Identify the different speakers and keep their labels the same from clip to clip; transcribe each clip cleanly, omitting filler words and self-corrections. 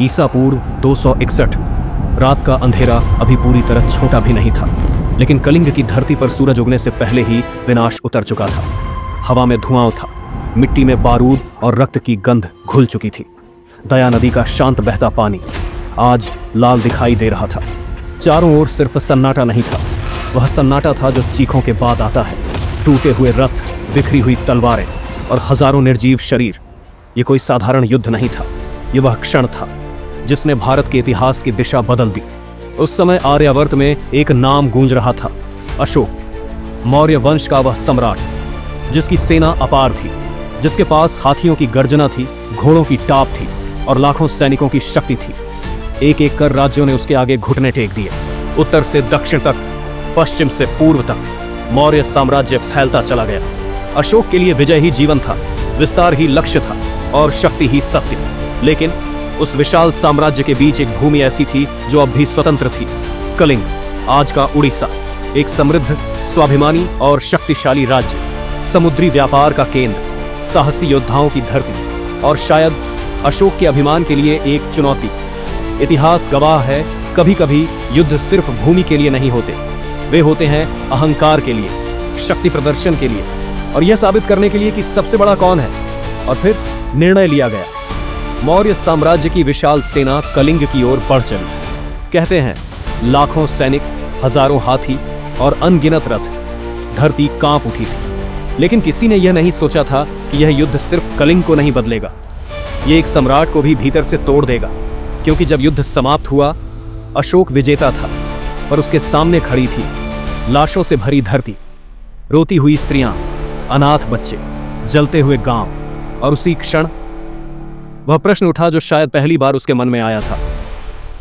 Speaker 1: ईसा पूर्व 261। रात का अंधेरा अभी पूरी तरह छोटा भी नहीं था, लेकिन कलिंग की धरती पर सूरज उगने से पहले ही विनाश उतर चुका था। हवा में धुआं था, मिट्टी में बारूद और रक्त की गंध घुल चुकी थी। दया नदी का शांत बहता पानी आज लाल दिखाई दे रहा था। चारों ओर सिर्फ सन्नाटा नहीं था, वह सन्नाटा था जो चीखों के बाद आता है। टूटे हुए रथ, बिखरी हुई तलवारें और हजारों निर्जीव शरीर। ये कोई साधारण युद्ध नहीं था, ये वह क्षण था जिसने भारत के इतिहास की दिशा बदल दी। उस समय आर्यावर्त में एक नाम गूंज रहा था, अशोक, मौर्य वंश का वह सम्राट जिसकी सेना अपार थी, जिसके पास हाथियों की गर्जना थी, घोड़ों की टाप थी और लाखों सैनिकों की शक्ति थी। एक एक कर राज्यों ने उसके आगे घुटने टेक दिए। उत्तर से दक्षिण तक, पश्चिम से पूर्व तक मौर्य साम्राज्य फैलता चला गया। अशोक के लिए विजय ही जीवन था, विस्तार ही लक्ष्य था और शक्ति ही सत्य। लेकिन उस विशाल साम्राज्य के बीच एक भूमि ऐसी थी जो अब भी स्वतंत्र थी। कलिंग, आज का उड़ीसा, एक समृद्ध, स्वाभिमानी और शक्तिशाली राज्य, समुद्री व्यापार का केंद्र, साहसी योद्धाओं की धरती और शायद अशोक के अभिमान के लिए एक चुनौती। इतिहास गवाह है, कभी कभी युद्ध सिर्फ भूमि के लिए नहीं होते, वे होते हैं अहंकार के लिए, शक्ति प्रदर्शन के लिए और यह साबित करने के लिए कि सबसे बड़ा कौन है। और फिर निर्णय लिया गया। मौर्य साम्राज्य की विशाल सेना कलिंग की ओर बढ़ चली। कहते हैं लाखों सैनिक, हजारों हाथी और अनगिनत रथ। धरती कांप उठी थी, लेकिन किसी ने यह नहीं सोचा था कि यह युद्ध सिर्फ कलिंग को नहीं बदलेगा, यह एक सम्राट को भी भीतर से तोड़ देगा। क्योंकि जब युद्ध समाप्त हुआ, अशोक विजेता था, पर उसके सामने खड़ी थी लाशों से भरी धरती, रोती हुई स्त्रियां, अनाथ बच्चे, जलते हुए गांव। और उसी क्षण वह प्रश्न उठा जो शायद पहली बार उसके मन में आया था,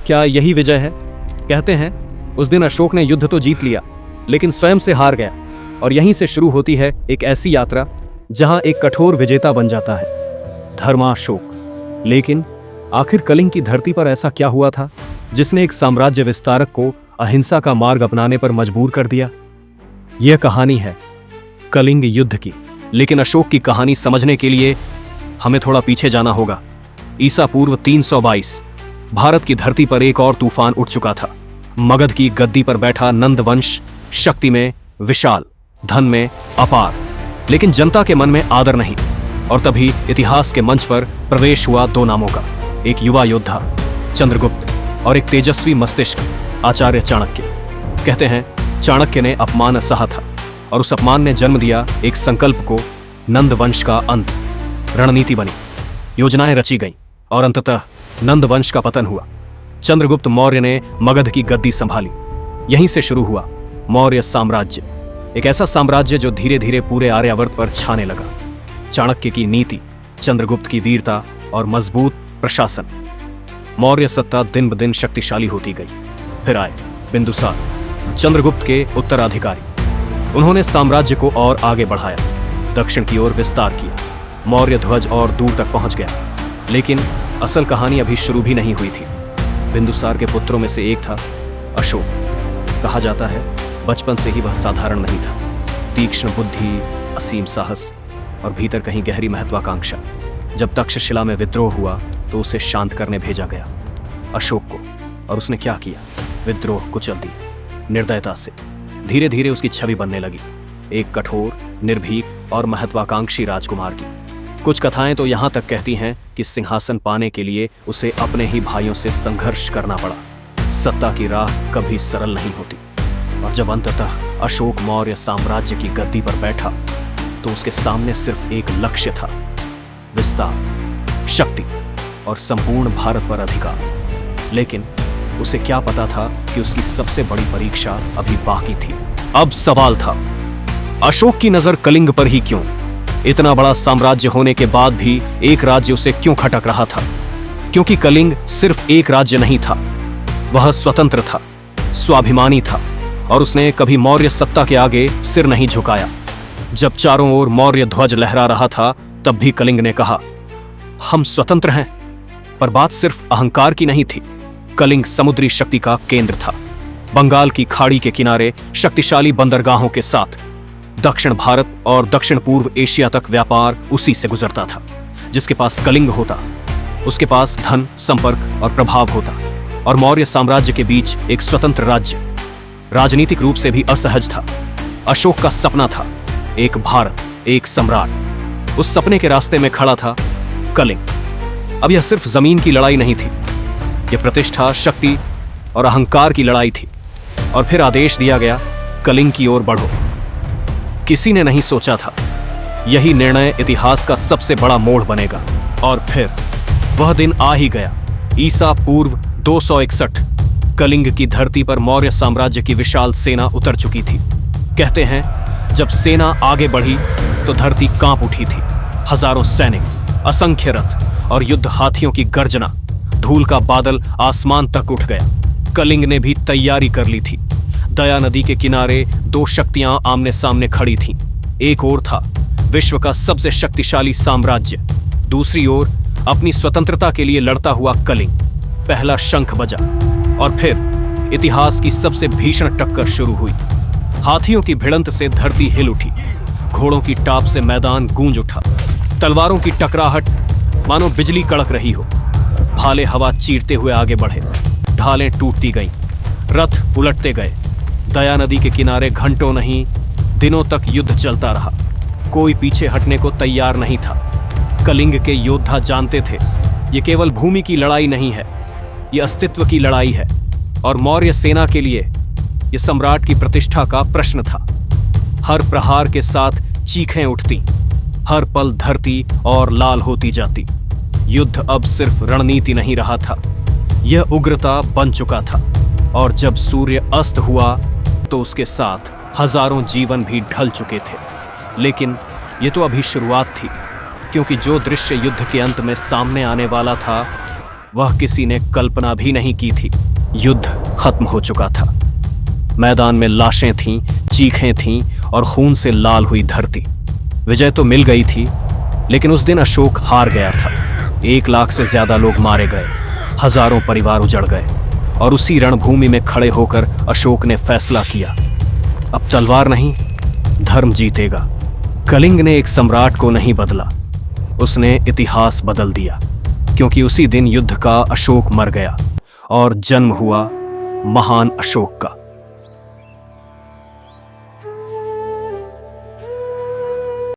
Speaker 1: क्या यही विजय है? कहते हैं उस दिन अशोक ने युद्ध तो जीत लिया, लेकिन स्वयं से हार गया। और यहीं से शुरू होती है एक ऐसी यात्रा जहां एक कठोर विजेता बन जाता है, धर्माशोक। लेकिन आखिर कलिंग की धरती पर ऐसा क्या हुआ था जिसने एक साम्राज्य विस्तारक को अहिंसा का मार्ग अपनाने पर मजबूर कर दिया? यह कहानी है कलिंग युद्ध की, लेकिन अशोक की कहानी समझने के लिए हमें थोड़ा पीछे जाना होगा। ईसा पूर्व 322। भारत की धरती पर एक और तूफान उठ चुका था। मगध की गद्दी पर बैठा नंद वंश, शक्ति में विशाल, धन में अपार, लेकिन जनता के मन में आदर नहीं। और तभी इतिहास के मंच पर प्रवेश हुआ दो नामों का, एक युवा योद्धा चंद्रगुप्त और एक तेजस्वी मस्तिष्क आचार्य चाणक्य। कहते हैं चाणक्य ने अपमान सहा था और उस अपमान ने जन्म दिया एक संकल्प को, नंद वंश का अंत। रणनीति बनी, योजनाएं रची गईं और अंततः नंद वंश का पतन हुआ। चंद्रगुप्त मौर्य ने मगध की गद्दी संभाली। यहीं से शुरू हुआ मौर्य साम्राज्य, एक ऐसा साम्राज्य जो धीरे धीरे पूरे आर्यावर्त पर छाने लगा। चाणक्य की नीति, चंद्रगुप्त की वीरता और मजबूत प्रशासन। मौर्य सत्ता दिन ब दिन शक्तिशाली होती गई। फिर आए बिंदुसार, चंद्रगुप्त के उत्तराधिकारी। उन्होंने साम्राज्य को और आगे बढ़ाया, दक्षिण की ओर विस्तार किया। मौर्य ध्वज और दूर तक पहुंच गया। लेकिन असल कहानी अभी शुरू भी नहीं हुई थी। बिंदुसार के पुत्रों में से एक था अशोक। कहा जाता है बचपन से ही वह साधारण नहीं था। तीक्ष्ण बुद्धि, असीम साहस और भीतर कहीं गहरी महत्वाकांक्षा। जब तक्षशिला में विद्रोह हुआ तो उसे शांत करने भेजा गया, अशोक को। और उसने क्या किया? विद्रोह कुचल दिया निर्दयता से। धीरे धीरे उसकी छवि बनने लगी, एक कठोर, निर्भीक और महत्वाकांक्षी राजकुमार की। कुछ कथाएं तो यहां तक कहती हैं कि सिंहासन पाने के लिए उसे अपने ही भाइयों से संघर्ष करना पड़ा। सत्ता की राह कभी सरल नहीं होती। और जब अंततः अशोक मौर्य साम्राज्य की गद्दी पर बैठा तो उसके सामने सिर्फ एक लक्ष्य था, विस्तार, शक्ति और संपूर्ण भारत पर अधिकार। लेकिन उसे क्या पता था कि उसकी सबसे बड़ी परीक्षा अभी बाकी थी। अब सवाल था, अशोक की नजर कलिंग पर ही क्यों? इतना बड़ा साम्राज्य होने के बाद भी एक राज्य उसे क्यों खटक रहा था? क्योंकि कलिंग सिर्फ एक राज्य नहीं था, वह स्वतंत्र था, स्वाभिमानी था और उसने कभी मौर्य सत्ता के आगे सिर नहीं झुकाया। जब चारों ओर मौर्य ध्वज लहरा रहा था, तब भी कलिंग ने कहा, हम स्वतंत्र हैं। पर बात सिर्फ अहंकार की नहीं थी। कलिंग समुद्री शक्ति का केंद्र था। बंगाल की खाड़ी के किनारे शक्तिशाली बंदरगाहों के साथ दक्षिण भारत और दक्षिण पूर्व एशिया तक व्यापार उसी से गुजरता था। जिसके पास कलिंग होता, उसके पास धन, संपर्क और प्रभाव होता और मौर्य साम्राज्य के बीच एक स्वतंत्र राज्य राजनीतिक रूप से भी असहज था। अशोक का सपना था एक भारत, एक सम्राट। उस सपने के रास्ते में खड़ा था कलिंग। अब यह सिर्फ जमीन की लड़ाई नहीं थी, यह प्रतिष्ठा, शक्ति और अहंकार की लड़ाई थी। और फिर आदेश दिया गया, कलिंग की ओर बढ़ो। किसी ने नहीं सोचा था यही निर्णय इतिहास का सबसे बड़ा मोड़ बनेगा। और फिर वह दिन आ ही गया। ईसा पूर्व 261 कलिंग की धरती पर मौर्य साम्राज्य की विशाल सेना उतर चुकी थी। कहते हैं जब सेना आगे बढ़ी तो धरती कांप उठी थी। हजारों सैनिक, असंख्य रथ और युद्ध हाथियों की गर्जना, धूल का बादल आसमान तक उठ गया। कलिंग ने भी तैयारी कर ली थी। दया नदी के किनारे दो शक्तियां आमने सामने खड़ी थीं। एक ओर था विश्व का सबसे शक्तिशाली साम्राज्य, दूसरी ओर अपनी स्वतंत्रता के लिए लड़ता हुआ कलिंग। पहला शंख बजा और फिर इतिहास की सबसे भीषण टक्कर शुरू हुई। हाथियों की भिड़ंत से धरती हिल उठी, घोड़ों की टाप से मैदान गूंज उठा, तलवारों की टकराहट मानो बिजली कड़क रही हो। भाले हवा चीरते हुए आगे बढ़े, ढालें टूटती गईं, रथ उलटते गए। दया नदी के किनारे घंटों नहीं, दिनों तक युद्ध चलता रहा। कोई पीछे हटने को तैयार नहीं था। कलिंग के योद्धा जानते थे ये केवल भूमि की लड़ाई नहीं है, ये अस्तित्व की लड़ाई है। और मौर्य सेना के लिए ये सम्राट की प्रतिष्ठा का प्रश्न था। हर प्रहार के साथ चीखें उठती, हर पल धरती और लाल होती जाती। युद्ध अब सिर्फ रणनीति नहीं रहा था, यह उग्रता बन चुका था। और जब सूर्य अस्त हुआ तो उसके साथ हजारों जीवन भी ढल चुके थे। लेकिन ये तो अभी शुरुआत थी, क्योंकि जो दृश्य युद्ध के अंत में सामने आने वाला था वह किसी ने कल्पना भी नहीं की थी। युद्ध खत्म हो चुका था। मैदान में लाशें थीं, चीखें थीं और खून से लाल हुई धरती। विजय तो मिल गई थी, लेकिन उस दिन अशोक हार गया था। 1 लाख से ज्यादा लोग मारे गए, हजारों परिवार उजड़ गए। और उसी रणभूमि में खड़े होकर अशोक ने फैसला किया, अब तलवार नहीं, धर्म जीतेगा। कलिंग ने एक सम्राट को नहीं बदला, उसने इतिहास बदल दिया। क्योंकि उसी दिन युद्ध का अशोक मर गया और जन्म हुआ महान अशोक का।